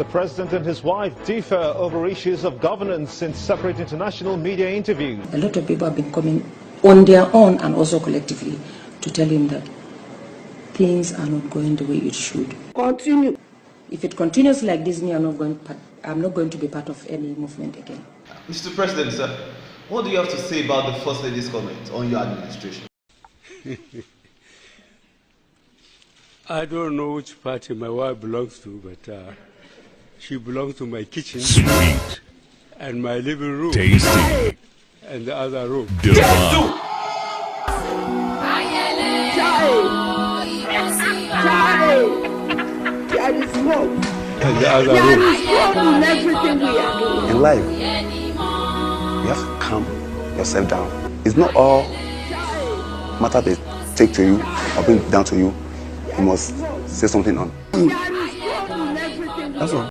The president and his wife differ over issues of governance in separate international media interviews. A lot of people have been coming on their own and also collectively to tell him that things are not going the way it should. Continue. If it continues like this, I'm not going to be part of any movement again. Mr. President, sir, what do you have to say about the First Lady's comment on your administration? I don't know which party my wife belongs to, but she belongs to my kitchen. Sweet. And my living room. Tasty. And the other room. Divine. There is smoke. And the other There room. is smoke in everything we are doing. In life, you have to calm yourself down. It's not all matter they take to you or bring down to you. You must say something on. There is smoke in everything we are doing. That's all.